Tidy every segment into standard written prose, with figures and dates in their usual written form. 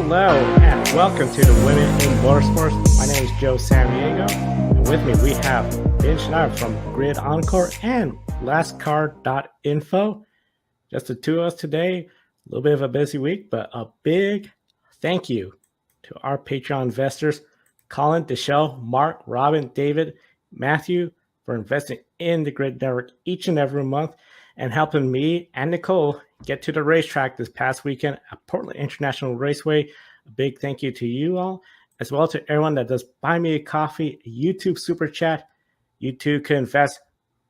Hello and welcome to the Women in Motorsport. My name is Joe Samdiego, and with me we have Ben Schneider from GRID Encore and NASCAR.info. Just the two of us today. A little bit of a busy week, but a big thank you to our Patreon investors, Colin, Deshelle, Mark, Robin, David, Matthew, for investing in the GRID Network each and every month and helping me and Nicole get to the racetrack this past weekend at Portland International Raceway. A big thank you to you all, as well to everyone that does buy me a coffee, a YouTube super chat. You too can invest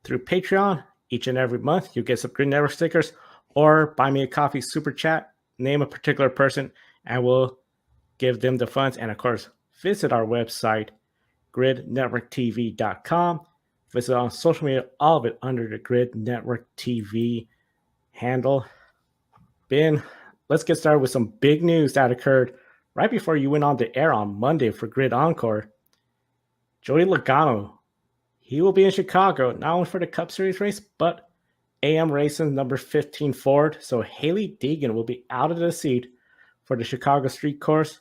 through Patreon each and every month. You get some GRID Network stickers, or buy me a coffee super chat. Name a particular person, and we'll give them the funds. And of course, visit our website, gridnetworktv.com. Visit on social media, all of it under the GRID Network TV handle. Ben, let's get started with some big news that occurred right before you went on the air on Monday for GRID Encore. Joey Logano, he will be in Chicago, not only for the Cup Series race, but AM Racing number 15 Ford. So Hailie Deegan will be out of the seat for the Chicago Street Course.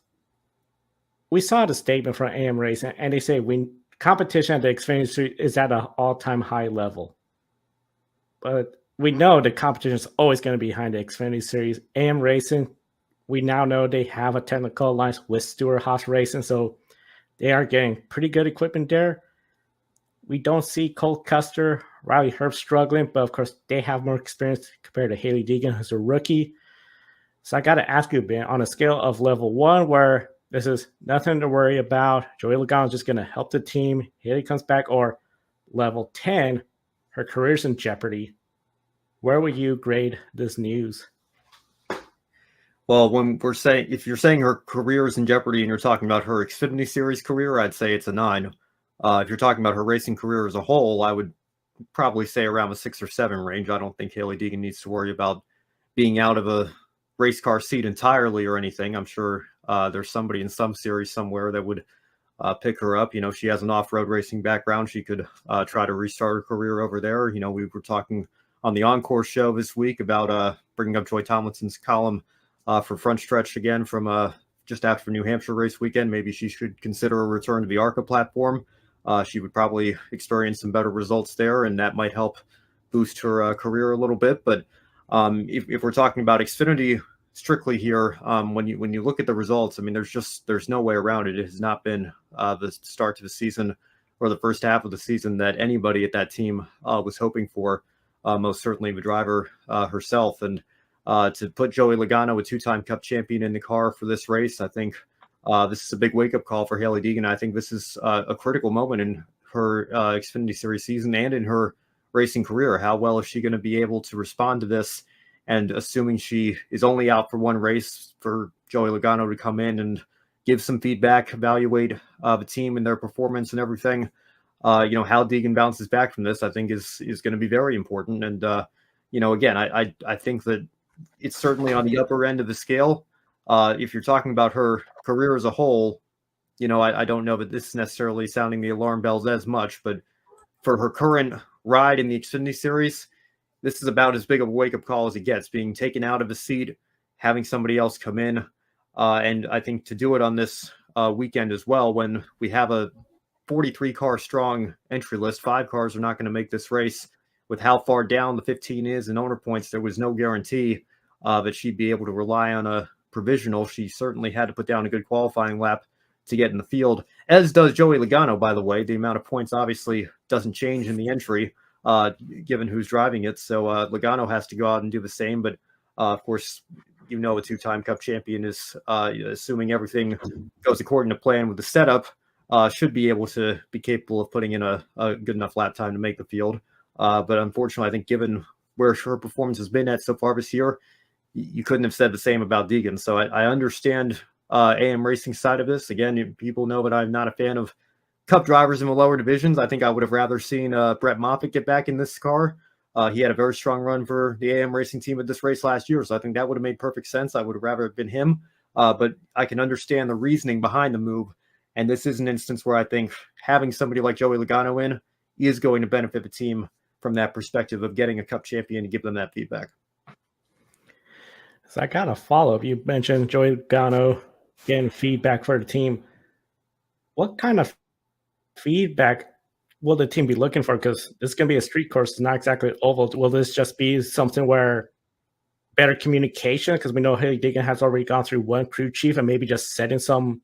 We saw the statement from AM Racing, and they say competition at the Xfinity Series is at an all-time high level. But we know the competition is always going to be behind the Xfinity Series. AM Racing, we now know they have a technical alliance with Stewart-Haas Racing, so they are getting pretty good equipment there. We don't see Cole Custer, Riley Herbst struggling, but of course they have more experience compared to Hailie Deegan, who's a rookie. So I got to ask you, Ben, on a scale of level 1, where this is nothing to worry about, Joey Logano is just going to help the team, Hailie comes back, or level 10, her career's in jeopardy, where would you grade this news? Well, if you're saying her career is in jeopardy and you're talking about her Xfinity Series career, I'd say it's a 9. If you're talking about her racing career as a whole, I would probably say around a 6 or 7 range. I don't think Hailie Deegan needs to worry about being out of a race car seat entirely or anything. I'm sure there's somebody in some series somewhere that would pick her up. You know, she has an off-road racing background. She could try to restart her career over there. You know, we were talking on the Encore show this week about bringing up Joy Tomlinson's column for Front Stretch again from just after New Hampshire race weekend. Maybe she should consider a return to the ARCA platform. She would probably experience some better results there, and that might help boost her career a little bit. But if we're talking about Xfinity strictly here, when you look at the results, I mean, there's no way around it. It has not been the start to the season or the first half of the season that anybody at that team was hoping for. Most certainly the driver herself. And to put Joey Logano, a 2-time Cup champion, in the car for this race, I think this is a big wake-up call for Hailie Deegan. I think this is a critical moment in her Xfinity Series season and in her racing career. How well is she going to be able to respond to this? And assuming she is only out for one race, for Joey Logano to come in and give some feedback, evaluate the team and their performance and everything, how Deegan bounces back from this, I think is going to be very important. And, again, I think that it's certainly on the upper end of the scale. If you're talking about her career as a whole, I don't know that this is necessarily sounding the alarm bells as much, but for her current ride in the Xfinity Series, this is about as big of a wake-up call as it gets, being taken out of a seat, having somebody else come in. And I think to do it on this weekend as well, when we have a 43-car strong entry list, 5 cars are not going to make this race. With how far down the 15 is in owner points, there was no guarantee that she'd be able to rely on a provisional. She certainly had to put down a good qualifying lap to get in the field, as does Joey Logano, by the way. The amount of points obviously doesn't change in the entry, given who's driving it. So Logano has to go out and do the same. But of course, a 2-time Cup champion is, assuming everything goes according to plan with the setup, should be able to be capable of putting in a good enough lap time to make the field. But unfortunately, I think given where her performance has been at so far this year, you couldn't have said the same about Deegan. So I understand AM Racing side of this. Again, people know that I'm not a fan of Cup drivers in the lower divisions. I think I would have rather seen Brett Moffitt get back in this car. He had a very strong run for the AM Racing team at this race last year, so I think that would have made perfect sense. I would have rather been him, but I can understand the reasoning behind the move. And this is an instance where I think having somebody like Joey Logano in is going to benefit the team from that perspective of getting a Cup champion to give them that feedback. So I got a follow-up. You mentioned Joey Logano getting feedback for the team. What kind of feedback will the team be looking for? Because this is going to be a street course, not exactly oval. Will this just be something where better communication? Because we know Hailie Deegan has already gone through one crew chief and maybe just setting some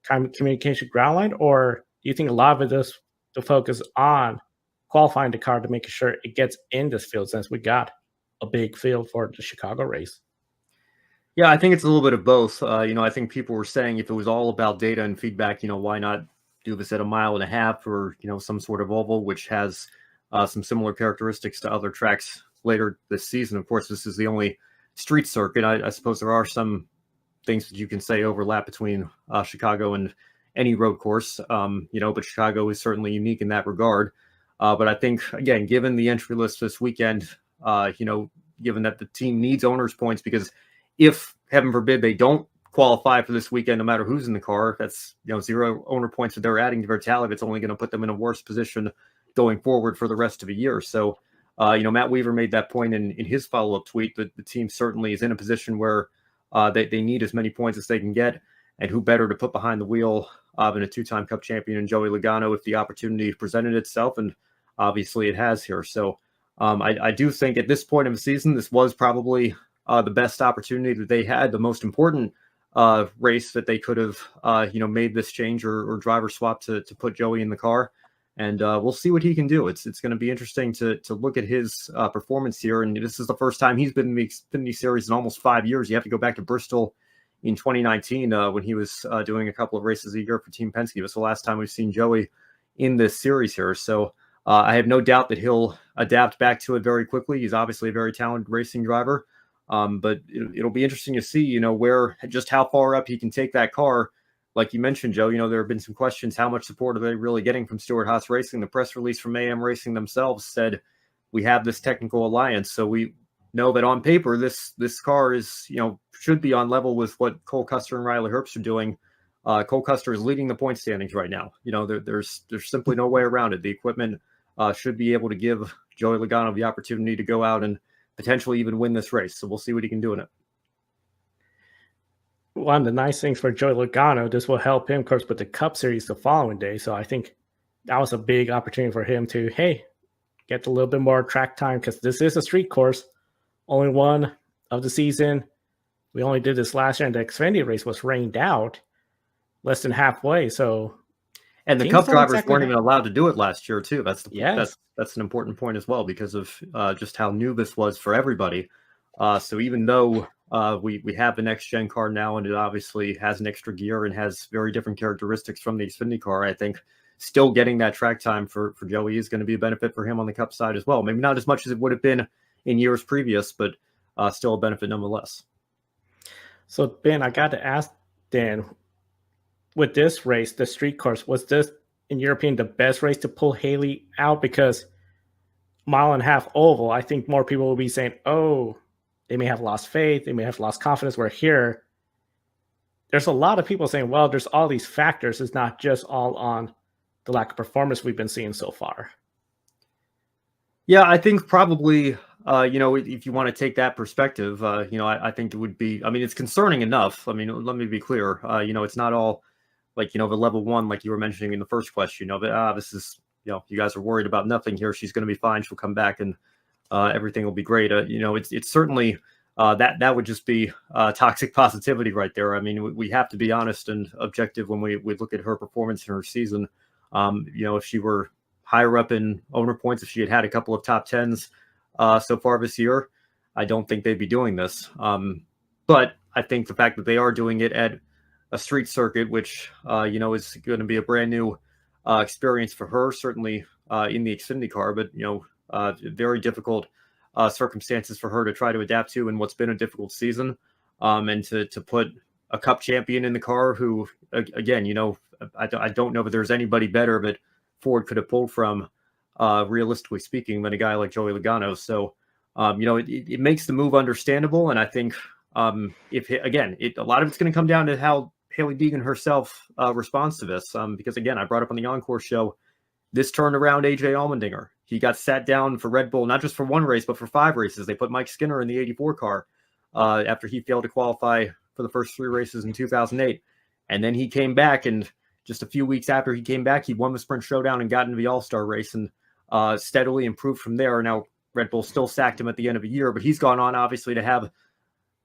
kind of communication ground line? Or do you think a lot of it is to focus on qualifying the car to make sure it gets in this field, since we got a big field for the Chicago race? Yeah, I think it's a little bit of both. I think people were saying if it was all about data and feedback, why not do this at 1.5 miles or, some sort of oval, which has some similar characteristics to other tracks later this season. Of course, this is the only street circuit. I suppose there are some things that you can say overlap between Chicago and any road course, but Chicago is certainly unique in that regard. But I think, again, given the entry list this weekend, given that the team needs owners' points, because if, heaven forbid, they don't qualify for this weekend, no matter who's in the car, that's 0 owner points that they're adding to their tally. That's only going to put them in a worse position going forward for the rest of the year. So, Matt Weaver made that point in his follow-up tweet that the team certainly is in a position where they need as many points as they can get, and who better to put behind the wheel than a 2-time Cup champion in Joey Logano if the opportunity presented itself, and obviously it has here. So I do think at this point of the season, this was probably the best opportunity that they had, the most important race that they could have, made this change or driver swap to put Joey in the car. And we'll see what he can do. It's going to be interesting to look at his performance here. And this is the first time he's been in the Xfinity Series in almost 5 years. You have to go back to Bristol in 2019 when he was doing a couple of races a year for Team Penske. It was the last time we've seen Joey in this series here. So I have no doubt that he'll adapt back to it very quickly. He's obviously a very talented racing driver. But it'll be interesting to see, just how far up he can take that car. Like you mentioned, Joe, there have been some questions. How much support are they really getting from Stewart-Haas Racing? The press release from AM Racing themselves said, we have this technical alliance. So we know that on paper, this car is, should be on level with what Cole Custer and Riley Herbst are doing. Cole Custer is leading the point standings right now. There's simply no way around it. The equipment should be able to give Joey Logano the opportunity to go out and potentially even win this race. So we'll see what he can do in it. One of the nice things for Joey Logano, this will help him, of course, with the Cup Series the following day. So I think that was a big opportunity for him to, get a little bit more track time, because this is a street course, only one of the season. We only did this last year, and the Xfinity race was rained out less than halfway. So, and the Cup drivers weren't even allowed to do it last year, too. That's an important point as well, because of just how new this was for everybody. So even though we have the next gen car now, and it obviously has an extra gear and has very different characteristics from the Xfinity car, I think still getting that track time for Joey is going to be a benefit for him on the Cup side as well. Maybe not as much as it would have been in years previous, but still a benefit nonetheless. So, Ben, I got to ask Dan, with this race, the street course, was this, in your opinion, the best race to pull Hailie out? Because 1.5 mile oval, I think more people will be saying, oh, they may have lost faith, they may have lost confidence. We're here. There's a lot of people saying, well, there's all these factors. It's not just all on the lack of performance we've been seeing so far. Yeah, I think probably, if you want to take that perspective, I think it would be, it's concerning enough. Let me be clear. It's not all like, the level one, like you were mentioning in the first question, but this is, you guys are worried about nothing here. She's going to be fine. She'll come back and everything will be great. It's certainly that would just be toxic positivity right there. We have to be honest and objective when we look at her performance in her season. If she were higher up in owner points, if she had a couple of top 10s so far this year, I don't think they'd be doing this. But I think the fact that they are doing it at a street circuit, which, is going to be a brand new experience for her, certainly in the Xfinity car, but, very difficult circumstances for her to try to adapt to in what's been a difficult season. And to put a Cup champion in the car who, again, I don't know that there's anybody better that Ford could have pulled from, realistically speaking, than a guy like Joey Logano. So, it makes the move understandable. And I think a lot of it's going to come down to how Hailie Deegan herself responds to this. Because, again, I brought up on the Encore show, this turned around AJ Allmendinger. He got sat down for Red Bull, not just for one race, but for 5 races. They put Mike Skinner in the 84 car after he failed to qualify for the first 3 races in 2008. And then he came back, and just a few weeks after he came back, he won the Sprint Showdown and got into the All-Star race and steadily improved from there. Now, Red Bull still sacked him at the end of the year, but he's gone on, obviously, to have,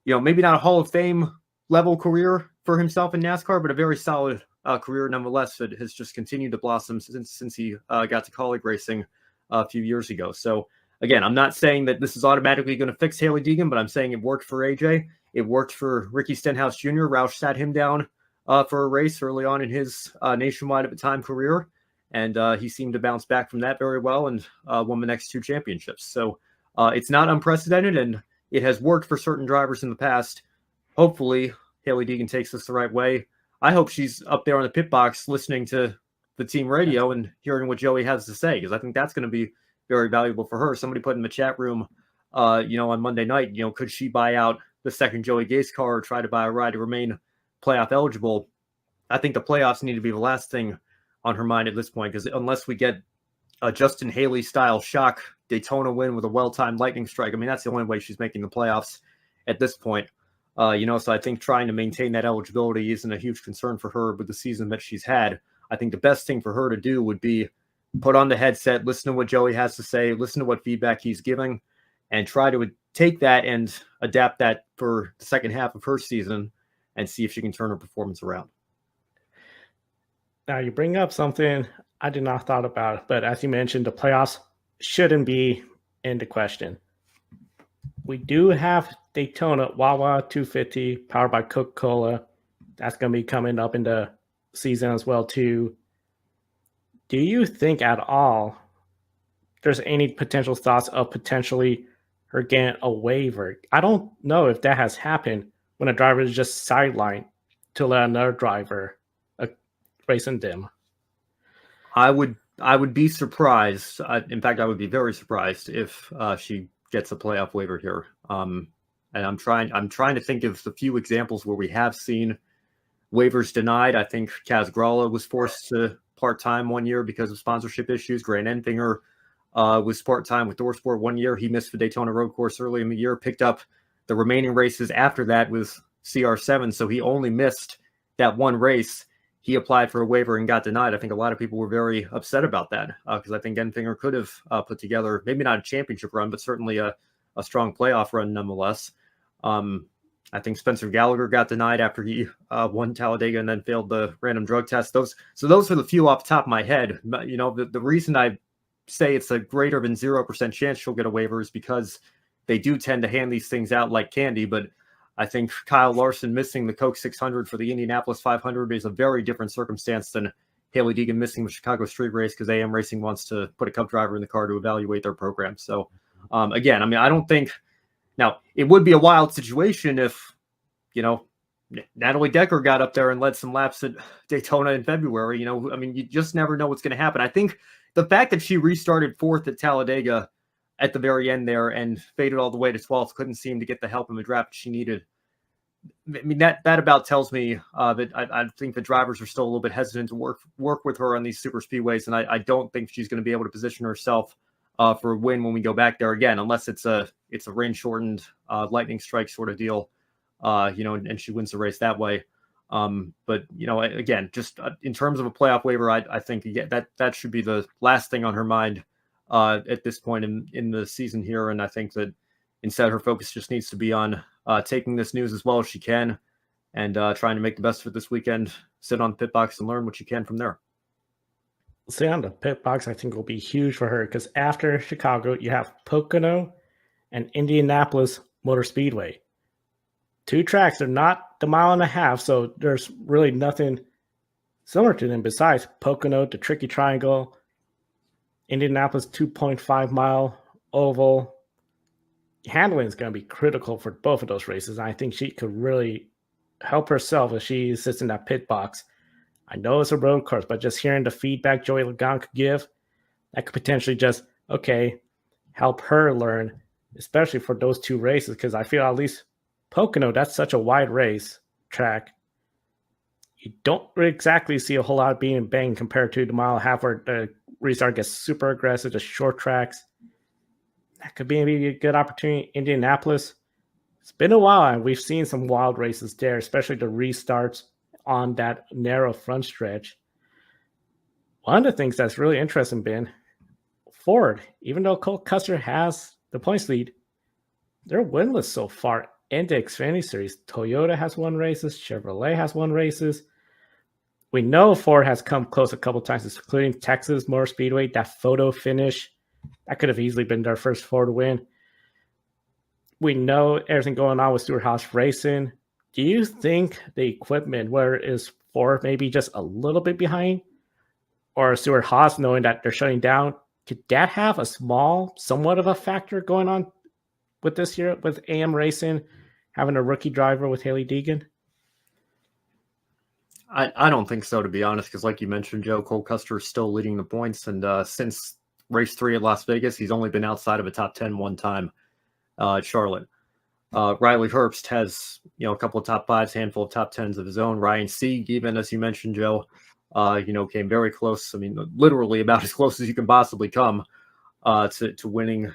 maybe not a Hall of Fame level career for himself in NASCAR, but a very solid career nonetheless that has just continued to blossom since he got to colleague racing a few years ago. So, again, I'm not saying that this is automatically going to fix Hailie Deegan, but I'm saying it worked for AJ. It worked for Ricky Stenhouse Jr. Roush sat him down for a race early on in his nationwide at the time career, and he seemed to bounce back from that very well and won the next 2 championships. So it's not unprecedented, and it has worked for certain drivers in the past. Hopefully, Hailie Deegan takes this the right way. I hope she's up there in the pit box listening to the team radio and hearing what Joey has to say, because I think that's going to be very valuable for her. Somebody put in the chat room, on Monday night, could she buy out the second Joey Gase car or try to buy a ride to remain playoff eligible? I think the playoffs need to be the last thing on her mind at this point, because unless we get a Justin Haley style shock Daytona win with a well-timed lightning strike, I mean, that's the only way she's making the playoffs at this point. So I think trying to maintain that eligibility isn't a huge concern for her with the season that she's had. I think the best thing for her to do would be put on the headset, listen to what Joey has to say, listen to what feedback he's giving, and try to take that and adapt that for the second half of her season and see if she can turn her performance around. Now, you bring up something I did not thought about, but as you mentioned, the playoffs shouldn't be into question. We do have Daytona Wawa 250 powered by Coca-Cola. That's going to be coming up in the season as well, too. Do you think at all there's any potential thoughts of potentially her getting a waiver? I don't know if that has happened when a driver is just sidelined to let another driver race in them. I would be surprised. In fact, I would be very surprised if she gets a playoff waiver here. And I'm trying to think of the few examples where we have seen waivers denied. I think Kaz Gralla was forced to part-time one year because of sponsorship issues. Grant Enfinger was part-time with Motorsport one year. He missed the Daytona Road Course early in the year, picked up the remaining races after that with CR7, so he only missed that one race. He applied for a waiver and got denied. I think a lot of people were very upset about that because I think Enfinger could have put together maybe not a championship run, but certainly a strong playoff run nonetheless. I think Spencer Gallagher got denied after he won Talladega and then failed the random drug test. Those are the few off the top of my head. The reason I say it's a greater than 0% chance she'll get a waiver is because they do tend to hand these things out like candy. But I think Kyle Larson missing the Coke 600 for the Indianapolis 500 is a very different circumstance than Hailie Deegan missing the Chicago Street Race because AM Racing wants to put a Cup driver in the car to evaluate their program. So, again, I mean, I don't think – now, it would be a wild situation if, Natalie Decker got up there and led some laps at Daytona in February. You just never know what's going to happen. I think the fact that she restarted 4th at Talladega at the very end there and faded all the way to 12th, couldn't seem to get the help in the draft she needed. I mean, that about tells me that I think the drivers are still a little bit hesitant to work with her on these super speedways, and I don't think she's going to be able to position herself for a win when we go back there again, unless it's a rain shortened lightning strike sort of deal, and she wins the race that way. But again, just in terms of a playoff waiver, I think that should be the last thing on her mind at this point in the season here, and I think that instead her focus just needs to be on taking this news as well as she can and trying to make the best of it this weekend, sit on the pit box and learn what you can from there. See, on the pit box, I think will be huge for her because after Chicago, you have Pocono and Indianapolis Motor Speedway. 2 tracks, they're not the 1.5 miles, so there's really nothing similar to them besides Pocono, the Tricky Triangle, Indianapolis 2.5 mile oval. Handling is going to be critical for both of those races. And I think she could really help herself if she sits in that pit box. I know it's a road course, but just hearing the feedback Joey Logano could give, that could potentially just, help her learn, especially for those 2 races, because I feel at least Pocono, that's such a wide race track. You don't exactly see a whole lot being banged compared to the 1.5 miles where the restart gets super aggressive, just short tracks. That could be maybe a good opportunity. Indianapolis, it's been a while, and we've seen some wild races there, especially the restarts. on that narrow front stretch. One of the things that's really interesting, Ben, Ford, even though Cole Custer has the points lead, they're winless so far in the Xfinity Series. Toyota has won races. Chevrolet has won races. We know Ford has come close a couple times, including Texas Motor Speedway, that photo finish. That could have easily been their first Ford win. We know everything going on with Stewart-Haas Racing. Do you think the equipment, where is Ford maybe just a little bit behind? Or Stewart-Haas knowing that they're shutting down, could that have a somewhat of a factor going on with this year with AM Racing having a rookie driver with Hailie Deegan? I don't think so, to be honest, because like you mentioned, Joe, Cole Custer is still leading the points, and since race 3 at Las Vegas, he's only been outside of a top 10 one time at Charlotte. Riley Herbst has a couple of top 5s, handful of top 10s of his own. Ryan Sieg, even as you mentioned, Joe, came very close. I mean, literally about as close as you can possibly come to winning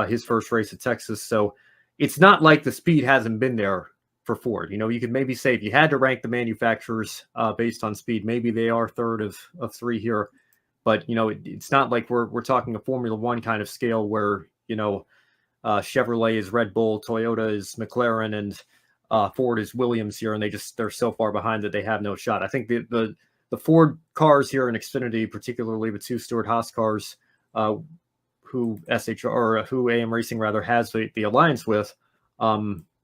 his first race at Texas. So it's not like the speed hasn't been there for Ford. You could maybe say if you had to rank the manufacturers based on speed, maybe they are third of 3 here. But, it's not like we're talking a Formula One kind of scale where, Chevrolet is Red Bull, Toyota is McLaren, and Ford is Williams here, and they're so far behind that they have no shot. I think the Ford cars here in Xfinity, particularly the 2 Stewart-Haas cars, who AM Racing rather has the alliance with,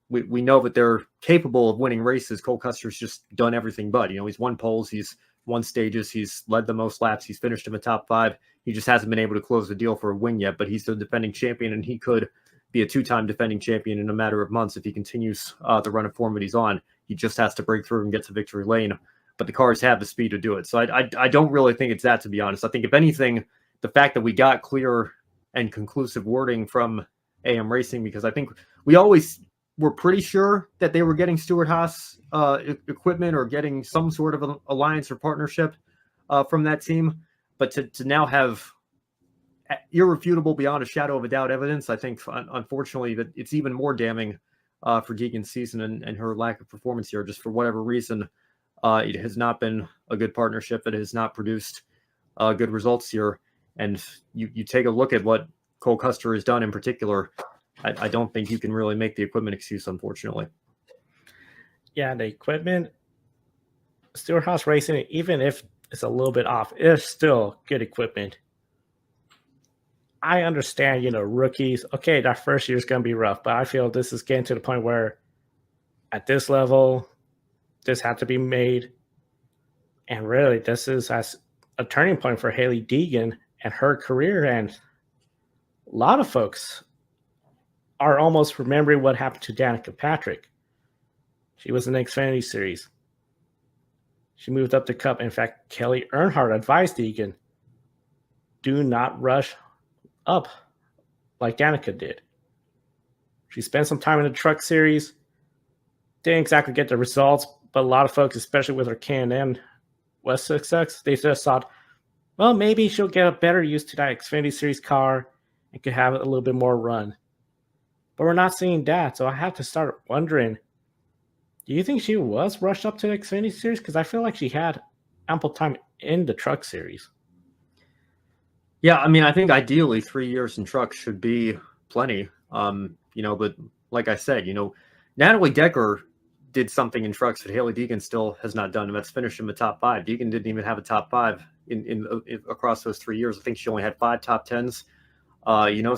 we know that they're capable of winning races. Cole Custer's just done everything but. He's won poles, he's won stages, he's led the most laps, he's finished in the top 5. He just hasn't been able to close the deal for a win yet, but he's the defending champion, and he could be a 2-time defending champion in a matter of months if he continues the run of form that he's on. He just has to break through and get to victory lane, but the cars have the speed to do it. So I don't really think it's that, to be honest. I think if anything, the fact that we got clear and conclusive wording from AM Racing, because I think we always were pretty sure that they were getting Stewart-Haas equipment or getting some sort of an alliance or partnership from that team. But to now have irrefutable, beyond a shadow of a doubt evidence, I think, unfortunately, that it's even more damning for Deegan's season and her lack of performance here. Just for whatever reason, it has not been a good partnership. It has not produced good results here. And you take a look at what Cole Custer has done in particular, I don't think you can really make the equipment excuse, unfortunately. Yeah, the equipment, Stewart-Haas Racing, even if it's a little bit off, it's still good equipment. I understand, rookies, okay, that first year is going to be rough, but I feel this is getting to the point where at this level, this had to be made. And really, this is as a turning point for Hailie Deegan and her career. And a lot of folks are almost remembering what happened to Danica Patrick. She was in the Xfinity Series. She moved up the Cup. In fact, Kelly Earnhardt advised Deegan, do not rush up like Danica did. She spent some time in the Truck Series. Didn't exactly get the results, but a lot of folks, especially with her K&N West success, they just thought, well, maybe she'll get a better use to that Xfinity Series car and could have a little bit more run. But we're not seeing that, so I have to start wondering, do you think she was rushed up to the Xfinity Series? Because I feel like she had ample time in the Truck Series. Yeah, I mean, I think ideally 3 years in trucks should be plenty. But like I said, Natalie Decker did something in trucks that Hailie Deegan still has not done, and that's finished in the top 5. Deegan didn't even have a top 5 in across those 3 years. I think she only had 5 top 10s.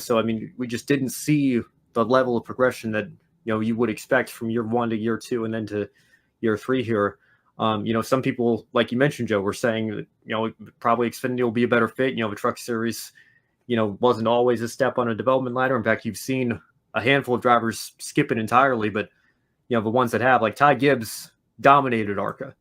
So I mean, we just didn't see the level of progression that you would expect from year 1 to year 2 and then to year 3 here. Some people, like you mentioned, Joe, were saying that, probably Xfinity will be a better fit. The Truck Series, wasn't always a step on a development ladder. In fact, you've seen a handful of drivers skip it entirely, but, the ones that have, like Ty Gibbs dominated ARCA.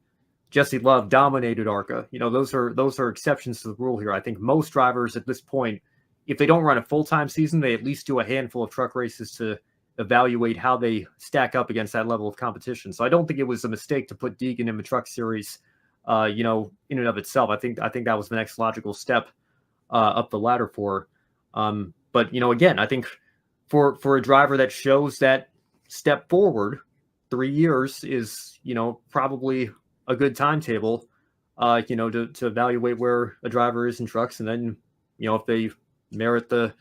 Jesse Love dominated ARCA. Those are exceptions to the rule here. I think most drivers at this point, if they don't run a full-time season, they at least do a handful of truck races to evaluate how they stack up against that level of competition. So I don't think it was a mistake to put Deegan in the Truck Series, in and of itself. I think that was the next logical step up the ladder for her. But again, I think for a driver that shows that step forward, 3 years is probably a good timetable, to evaluate where a driver is in trucks. And then, if they merit the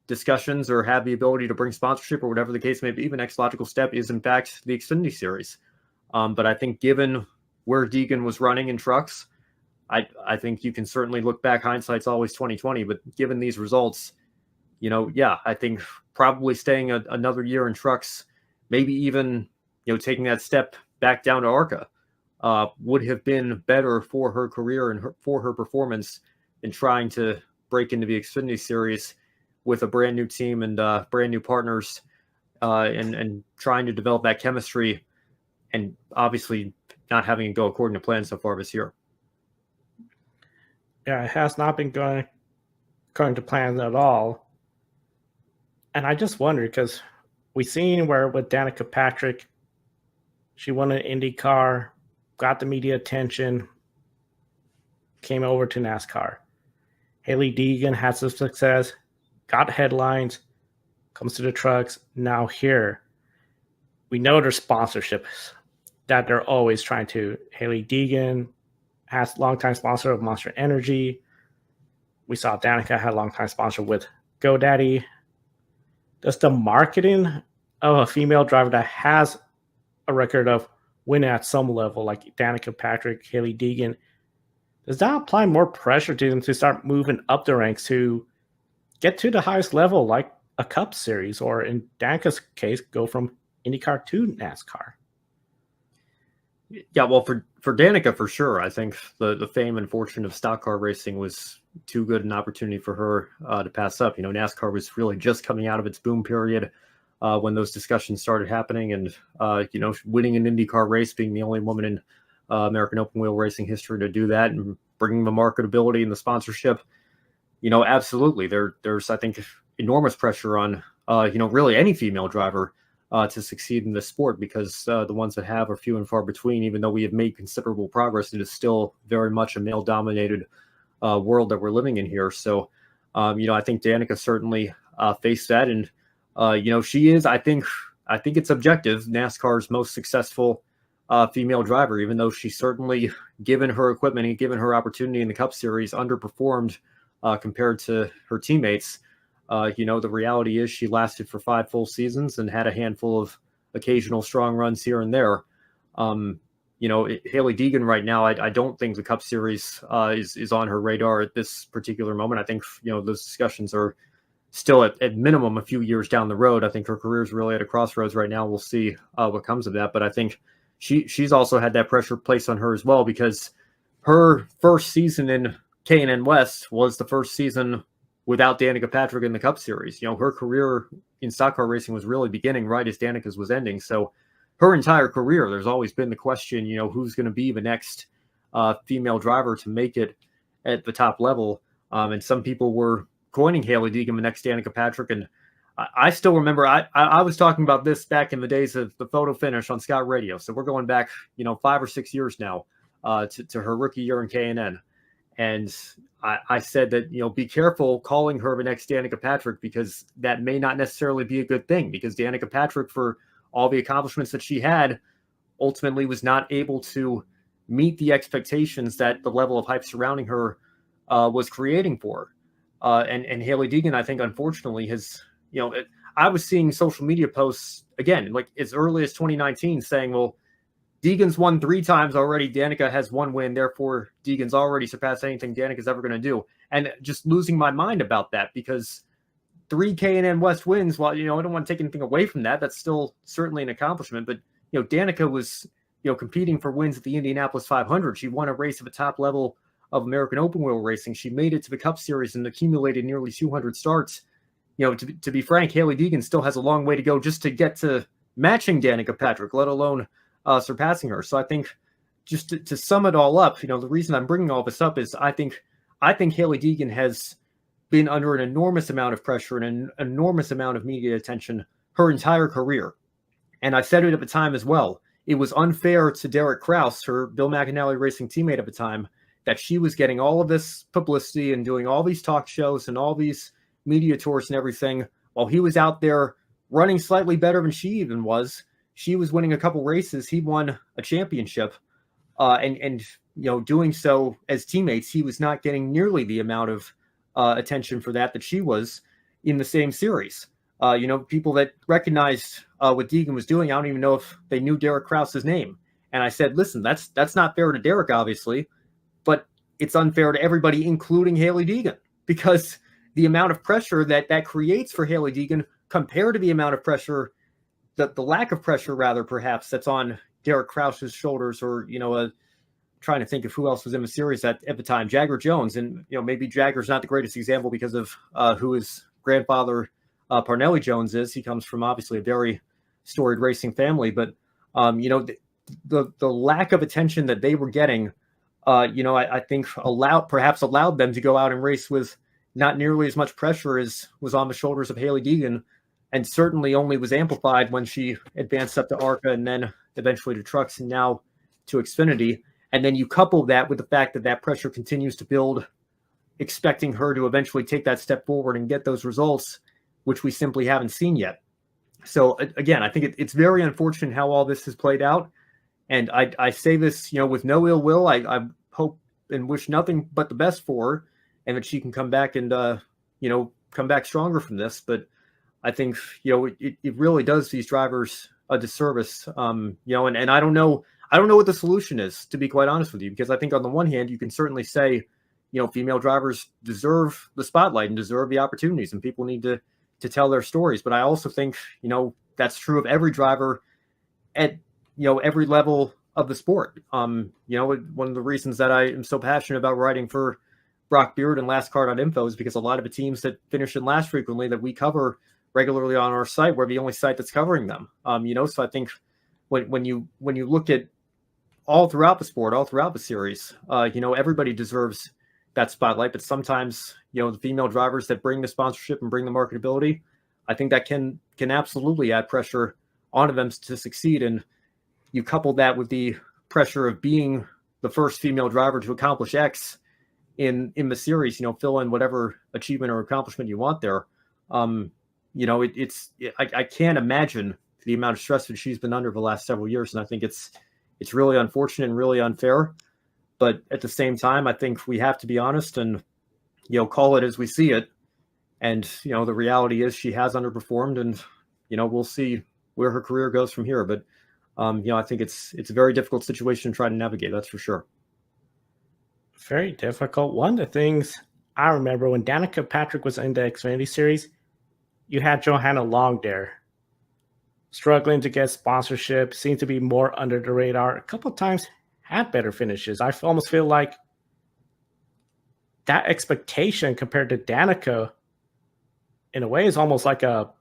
discussions or have the ability to bring sponsorship or whatever the case may be, the next logical step is, in fact, the Xfinity Series. But I think given where Deegan was running in trucks, I think you can certainly look back. Hindsight's always 2020, but given these results, I think probably staying another year in trucks, maybe even, taking that step back down to ARCA, would have been better for her career and for her performance than trying to break into the Xfinity Series with a brand new team and brand new partners, and trying to develop that chemistry, and obviously not having it go according to plan so far this year. Yeah, it has not been going according to plan at all. And I just wonder, because we've seen where with Danica Patrick, she won an IndyCar, got the media attention, came over to NASCAR. Hailie Deegan had some success, got headlines, comes to the trucks. Now here, we know there's sponsorships that they're always trying to. Hailie Deegan has longtime sponsor of Monster Energy. We saw Danica had a longtime sponsor with GoDaddy. Does the marketing of a female driver that has a record of winning at some level, like Danica Patrick, Hailie Deegan, does that apply more pressure to them to start moving up the ranks to get to the highest level, like a Cup Series, or in Danica's case, go from IndyCar to NASCAR? Yeah, well, for Danica, for sure. I think the fame and fortune of stock car racing was too good an opportunity for her to pass up. NASCAR was really just coming out of its boom period when those discussions started happening, and winning an IndyCar race, being the only woman in American open wheel racing history to do that, and bringing the marketability and the sponsorship. Absolutely, there's I think enormous pressure on really any female driver to succeed in this sport, because the ones that have are few and far between. Even though we have made considerable progress, it is still very much a male-dominated world that we're living in here. So, I think Danica certainly faced that, and she is. I think it's objective, NASCAR's most successful female driver. Even though she certainly, given her equipment and given her opportunity in the Cup Series, underperformed compared to her teammates. The reality is she lasted for 5 full seasons and had a handful of occasional strong runs here and there. Hailie Deegan right now, I don't think the Cup Series is on her radar at this particular moment. I think, those discussions are still at minimum a few years down the road. I think her career is really at a crossroads right now. We'll see what comes of that. But I think she's also had that pressure placed on her as well, because her first season in K&N West was the first season without Danica Patrick in the Cup Series. Her career in stock car racing was really beginning right as Danica's was ending. So her entire career, there's always been the question, who's going to be the next female driver to make it at the top level. And some people were coining Hailie Deegan the next Danica Patrick. And I still remember, I was talking about this back in the days of the photo finish on Scout Radio. So we're going back, 5 or 6 years now to her rookie year in K&N. And I said that, be careful calling her the next Danica Patrick, because that may not necessarily be a good thing, because Danica Patrick, for all the accomplishments that she had, ultimately was not able to meet the expectations that the level of hype surrounding her was creating for her. And Hailie Deegan, I think, unfortunately, has, I was seeing social media posts, again, like as early as 2019, saying, well, Deegan's won 3 times already. Danica has 1 win. Therefore, Deegan's already surpassed anything Danica's ever going to do. And just losing my mind about that, because 3 K&N West wins, while, I don't want to take anything away from that. That's still certainly an accomplishment. But, Danica was, competing for wins at the Indianapolis 500. She won a race at the top level of American open wheel racing. She made it to the Cup Series and accumulated nearly 200 starts. To be frank, Hailie Deegan still has a long way to go just to get to matching Danica Patrick, let alone surpassing her. So I think, just to sum it all up, the reason I'm bringing all this up is I think Hailie Deegan has been under an enormous amount of pressure and an enormous amount of media attention her entire career. And I said it at the time as well. It was unfair to Derek Kraus, her Bill McAnally racing teammate at the time, that she was getting all of this publicity and doing all these talk shows and all these media tours and everything, while he was out there running slightly better than she even was. She was winning a couple races. He won a championship. and doing so as teammates, he was not getting nearly the amount of attention for that she was in the same series. People that recognized what Deegan was doing, I don't even know if they knew Derek Krause's name. And I said, listen, that's not fair to Derek, obviously, but it's unfair to everybody, including Hailie Deegan, because the amount of pressure that creates for Hailie Deegan compared to the amount of pressure, the lack of pressure, rather, perhaps, that's on Derek Krause's shoulders, or, trying to think of who else was in the series at the time, Jagger Jones. And, maybe Jagger's not the greatest example because of who his grandfather, Parnelli Jones, is. He comes from obviously a very storied racing family, but, the lack of attention that they were getting, I think perhaps allowed them to go out and race with not nearly as much pressure as was on the shoulders of Hailie Deegan, and certainly only was amplified when she advanced up to ARCA and then eventually to trucks and now to Xfinity. And then you couple that with the fact that pressure continues to build, expecting her to eventually take that step forward and get those results, which we simply haven't seen yet. So again, I think it's very unfortunate how all this has played out. And I say this, with no ill will. I hope and wish nothing but the best for her, and that she can come back and, come back stronger from this. But I think, it really does these drivers a disservice, and I don't know what the solution is, to be quite honest with you, because I think on the one hand, you can certainly say, female drivers deserve the spotlight and deserve the opportunities, and people need to tell their stories. But I also think, that's true of every driver at, every level of the sport. One of the reasons that I am so passionate about writing for Brock Beard and LastCar.info is because a lot of the teams that finish in last frequently that we cover regularly on our site, we're the only site that's covering them. So I think when you look at all throughout the sport, all throughout the series, everybody deserves that spotlight. But sometimes, the female drivers that bring the sponsorship and bring the marketability, I think that can absolutely add pressure onto them to succeed. And you couple that with the pressure of being the first female driver to accomplish X in the series, fill in whatever achievement or accomplishment you want there. I can't imagine the amount of stress that she's been under the last several years. And I think it's really unfortunate and really unfair. But at the same time, I think we have to be honest and, call it as we see it. And, the reality is she has underperformed, and, we'll see where her career goes from here. But, I think it's a very difficult situation to try to navigate. That's for sure. Very difficult. One of the things I remember when Danica Patrick was in the Xfinity Series, you had Johanna Long there, struggling to get sponsorship, seemed to be more under the radar. A couple of times had better finishes. I almost feel like that expectation compared to Danica, in a way, is almost like a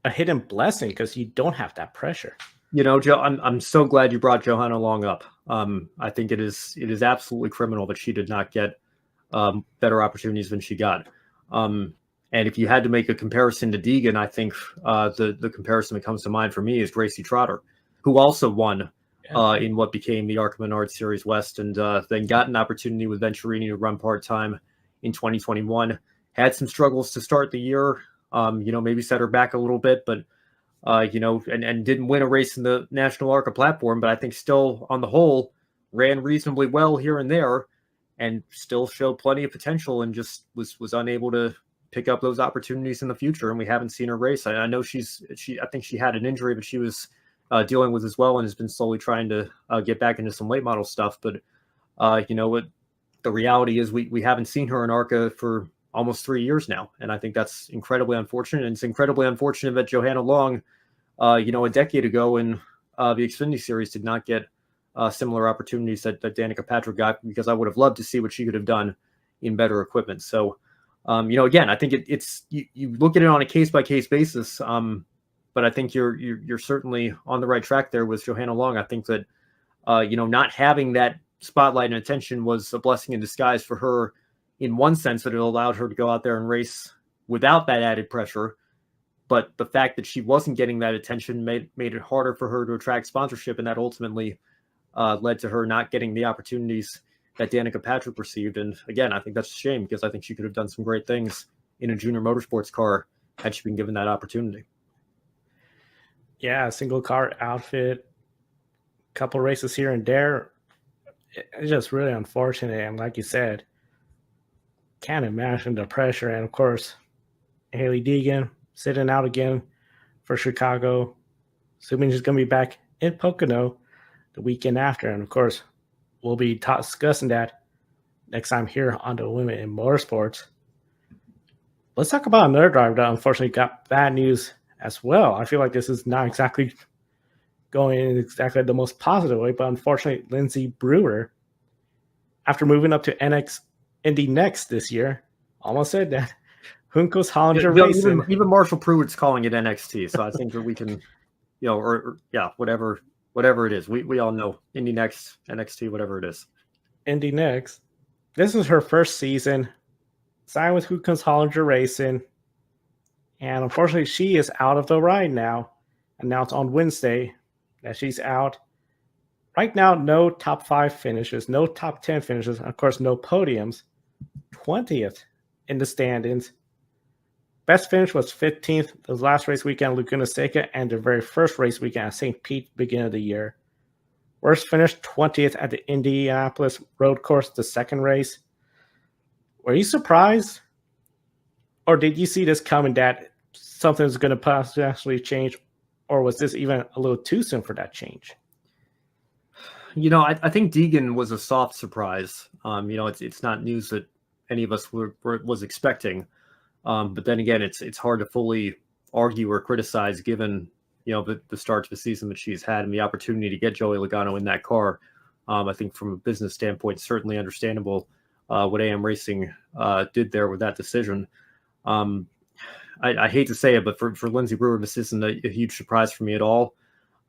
hidden blessing because you don't have that pressure. Joe, I'm so glad you brought Johanna Long up. I think it is absolutely criminal that she did not get better opportunities than she got. And if you had to make a comparison to Deegan, I think the comparison that comes to mind for me is Gracie Trotter, who also won in what became the ARCA Menard Series West, and then got an opportunity with Venturini to run part-time in 2021. Had some struggles to start the year, maybe set her back a little bit, but and didn't win a race in the National ARCA platform, but I think still on the whole ran reasonably well here and there, and still showed plenty of potential, and just was unable to pick up those opportunities in the future. And we haven't seen her race. I know I think she had an injury, but she was dealing with as well, and has been slowly trying to get back into some late model stuff. But what the reality is, we haven't seen her in ARCA for almost 3 years now. And I think that's incredibly unfortunate. And it's incredibly unfortunate that Johanna Long, a decade ago in the Xfinity Series, did not get similar opportunities that Danica Patrick got, because I would have loved to see what she could have done in better equipment. So, again, I think it's you look at it on a case-by-case basis, but I think you're certainly on the right track there with Johanna Long. I think that, not having that spotlight and attention was a blessing in disguise for her, in one sense, that it allowed her to go out there and race without that added pressure. But the fact that she wasn't getting that attention made it harder for her to attract sponsorship, and that ultimately led to her not getting the opportunities that Danica Patrick received. And again, I think that's a shame, because I think she could have done some great things in a junior motorsports car had she been given that opportunity. Yeah, single car outfit, couple races here and there. It's just really unfortunate. And like you said, can't imagine the pressure. And of course, Hailie Deegan sitting out again for Chicago, assuming she's going to be back in Pocono the weekend after. And of course, we'll be discussing that next time here on the Women in Motorsports. Let's talk about another driver that unfortunately got bad news as well. I feel like this is not exactly going in exactly the most positive way, but unfortunately, Lindsey Brewer, after moving up to Indy Next this year, almost said that. Juncos Hollinger Racing. Even Marshall Pruitt's calling it NXT, so I think that we can, or whatever it is. We all know Indy Next, NXT, whatever it is. Indy Next. This is her first season. Signed with Juncos Hollinger Racing. And unfortunately, she is out of the ride now. Announced on Wednesday that she's out. Right now, no top 5 finishes, no top 10 finishes, and of course, no podiums. 20th in the standings. Best finish was 15th the last race weekend, Laguna Seca, and the very first race weekend at St. Pete, beginning of the year. Worst finish, 20th at the Indianapolis Road Course, the second race. Were you surprised? Or did you see this coming that something's going to potentially change? Or was this even a little too soon for that change? I think Deegan was a soft surprise. It's not news that any of us was expecting. But then again, it's hard to fully argue or criticize given, the start to the season that she's had and the opportunity to get Joey Logano in that car. I think from a business standpoint, certainly understandable what AM Racing did there with that decision. I hate to say it, but for Lindsey Brewer, this isn't a huge surprise for me at all.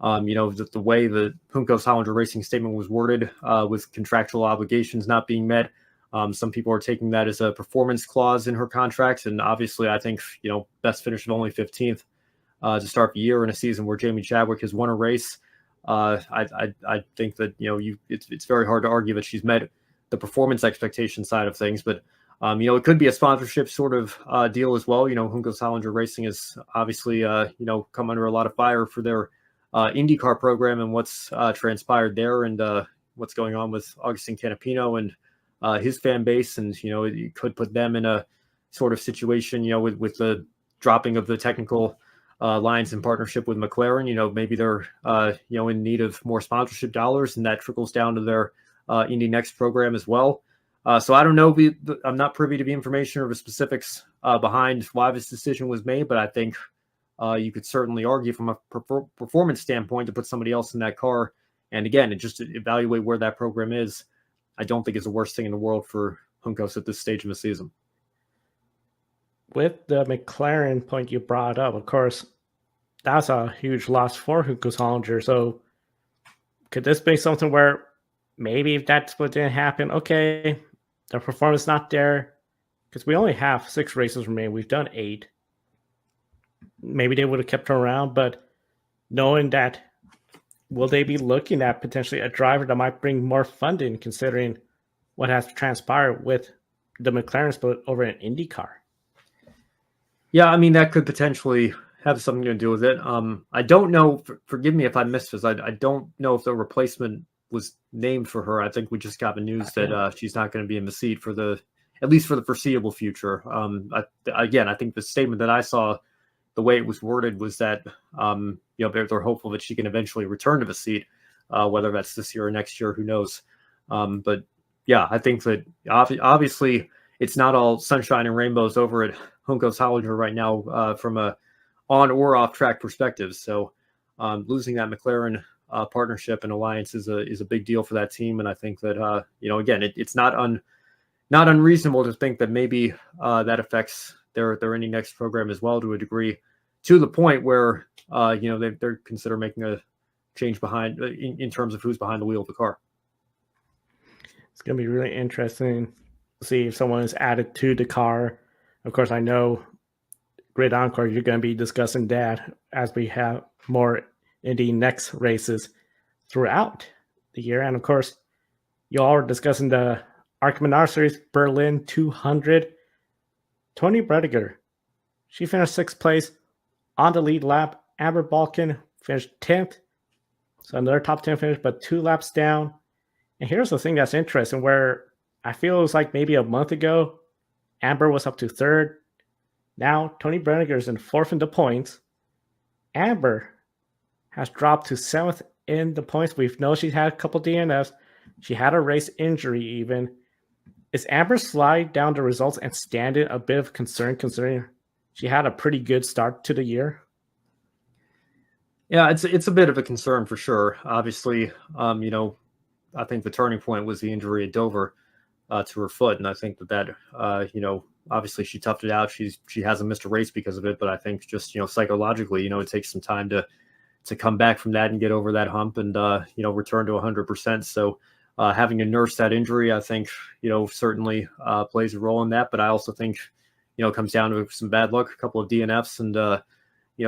The way the Juncos Hollinger Racing statement was worded with contractual obligations not being met, some people are taking that as a performance clause in her contract. And obviously, I think, best finish of only 15th to start the year in a season where Jamie Chadwick has won a race. I think that, it's very hard to argue that she's met the performance expectation side of things. But, it could be a sponsorship sort of deal as well. Juncos Hollinger Racing is obviously, come under a lot of fire for their IndyCar program and what's transpired there and what's going on with Augustin Canapino and his fan base. And, it could put them in a sort of situation, with the dropping of the technical lines in partnership with McLaren. Maybe they're, in need of more sponsorship dollars, and that trickles down to their Indy Next program as well. So I don't know. I'm not privy to the information or the specifics behind why this decision was made, but I think you could certainly argue from a performance standpoint to put somebody else in that car. And again, just evaluate where that program is. I don't think it's the worst thing in the world for Juncos at this stage of the season. With the McLaren point you brought up, of course, that's a huge loss for Juncos Hollinger. So could this be something where maybe if that's what didn't happen, okay, the performance not there, because we only have 6 races remaining. We've done 8. Maybe they would have kept her around, but knowing that, will they be looking at potentially a driver that might bring more funding considering what has transpired with the McLaren split over an IndyCar? Yeah, I mean, that could potentially have something to do with it. I don't know. Forgive me if I missed this. I don't know if the replacement was named for her. I think we just got the news that she's not going to be in the seat at least for the foreseeable future. I think the statement that I saw, the way it was worded was that, they're hopeful that she can eventually return to the seat, whether that's this year or next year, who knows. But yeah, I think that obviously it's not all sunshine and rainbows over at Juncos Hollinger right now from a on or off track perspective. So losing that McLaren partnership and alliance is a big deal for that team. And I think that, again, it's not unreasonable to think that maybe that affects their Indy Next program as well to a degree, to the point where they're consider making a change behind in terms of who's behind the wheel of the car. It's going to be really interesting to see if someone is added to the car. Of course, I know GRID Encore, you're going to be discussing that as we have more Indy Next races throughout the year. And of course, you all are discussing the ARCA Menard Series Berlin 200. Tony Brediger, she finished 6th place on the lead lap. Amber Balkan finished 10th. So another top 10 finish, but 2 laps down. And here's the thing that's interesting where I feel it was like maybe a month ago, Amber was up to third. Now Tony Brenniger is in fourth in the points. Amber has dropped to seventh in the points. We know she's had a couple DNFs. She had a race injury even. Is Amber slide down the results and stand in a bit of concern considering she had a pretty good start to the year? Yeah, it's a bit of a concern for sure. Obviously, I think the turning point was the injury at Dover to her foot, and I think that obviously she toughed it out. She hasn't missed a race because of it, but I think just psychologically, it takes some time to come back from that and get over that hump and return to 100%. So having to nurse that injury, I think certainly plays a role in that. But I also think it comes down to some bad luck, a couple of DNFs, and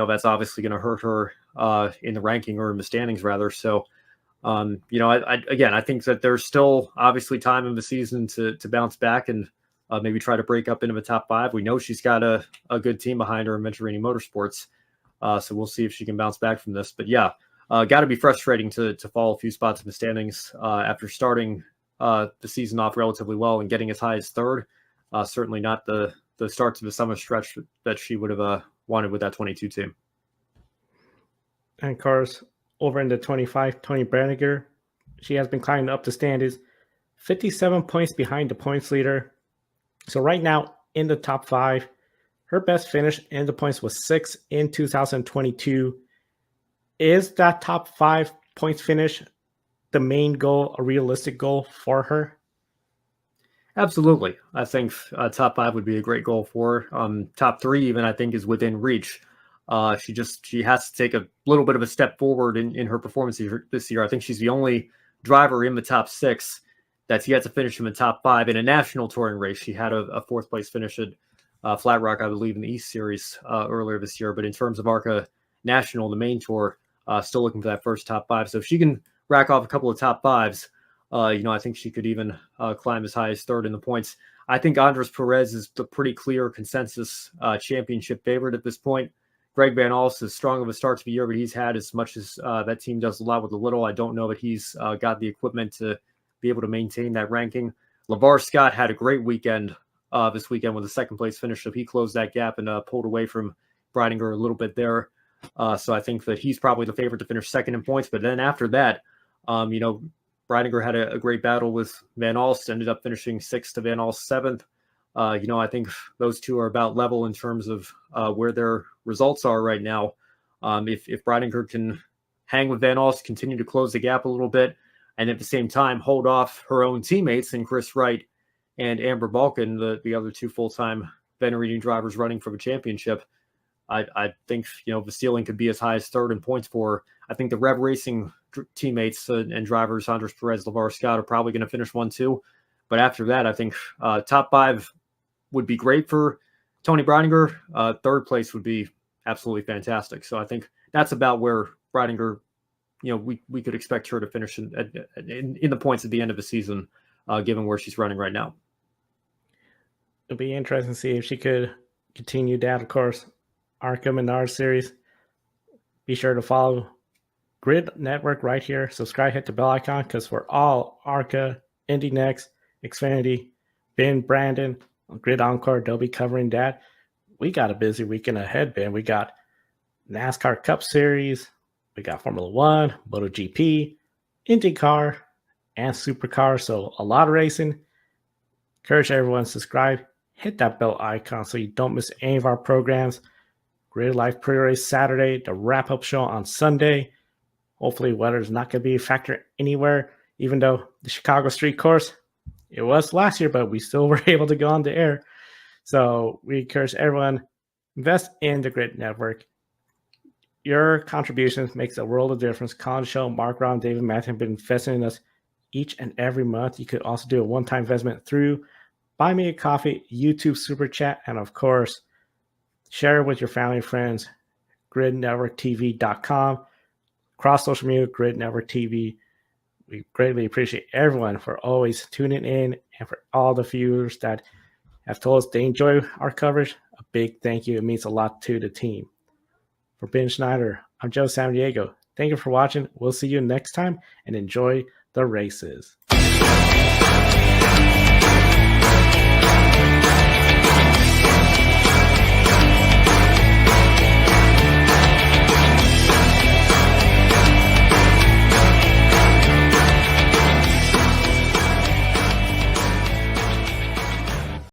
that's obviously going to hurt her in the ranking or in the standings rather. So. I think that there's still obviously time in the season to bounce back and maybe try to break up into the top 5. We know she's got a good team behind her in Venturini Motorsports. So we'll see if she can bounce back from this. But yeah, got to be frustrating to fall a few spots in the standings after starting the season off relatively well and getting as high as third. Certainly not the start to the summer stretch that she would have wanted with that 22 team. And of course, over in the 25, Tony Brenniger, she has been climbing up the standings, 57 points behind the points leader. So right now in the top 5, her best finish in the points was 6th in 2022. Is that top 5 points finish the main goal, a realistic goal for her? Absolutely. I think top 5 would be a great goal for her. Top 3 even I think is within reach. She has to take a little bit of a step forward in her performance this year. I think she's the only driver in the top 6 that's yet to finish in the top 5 in a national touring race. She had a 4th place finish at Flat Rock, I believe, in the East Series earlier this year. But in terms of ARCA National, the main tour, still looking for that first top 5. So if she can rack off a couple of top 5s, I think she could even climb as high as 3rd in the points. I think Andres Perez is the pretty clear consensus championship favorite at this point. Greg Van Alst, as strong of a start to the year, but he's had as much as that team does a lot with a little. I don't know that he's got the equipment to be able to maintain that ranking. LeVar Scott had a great weekend this weekend with a 2nd place finish, so he closed that gap and pulled away from Breidinger a little bit there. So I think that he's probably the favorite to finish 2nd in points. But then after that, Breidinger had a great battle with Van Alst, ended up finishing 6th to Van Alst's 7th. I think those two are about level in terms of where their results are right now. If Breidinger can hang with Van Alst, continue to close the gap a little bit, and at the same time hold off her own teammates in Chris Wright and Amber Balkin, the other 2 full-time Venturini drivers running for the championship, I think the ceiling could be as high as 3rd in points for her. I think the Rev Racing teammates and drivers, Andres Perez, LeVar Scott, are probably going to finish 1-2. But after that, I think top 5 would be great for Tony Breidinger. 3rd place would be absolutely fantastic. So I think that's about where Breidinger, we could expect her to finish in the points at the end of the season, given where she's running right now. It'll be interesting to see if she could continue that. Of course, ARCA Menard Series. Be sure to follow Grid Network right here. Subscribe, hit the bell icon, because for all ARCA, Indy Next, Xfinity, Ben, Brandon, GRID Encore, they'll be covering that. We got a busy weekend ahead, Ben. We got NASCAR Cup Series, we got Formula One, MotoGP, IndyCar, and Supercar. So a lot of racing. Encourage everyone to subscribe, hit that bell icon so you don't miss any of our programs. Grid Live Pre-Race Saturday, the wrap-up show on Sunday. Hopefully weather is not going to be a factor anywhere, even though the Chicago Street Course, it was last year, but we still were able to go on the air. So we encourage everyone, invest in the GRID Network. Your contributions makes a world of difference. Colin Show, Mark, Ron, David, Matthew have been investing in us each and every month. You could also do a one-time investment through Buy Me a Coffee, YouTube Super Chat, and of course, share with your family and friends. GridNetworkTV.com. Across social media, GRID Network TV. We greatly appreciate everyone for always tuning in and for all the viewers that have told us they enjoy our coverage. A big thank you. It means a lot to the team. For Ben Schneider, I'm Joe San Diego. Thank you for watching. We'll see you next time and enjoy the races.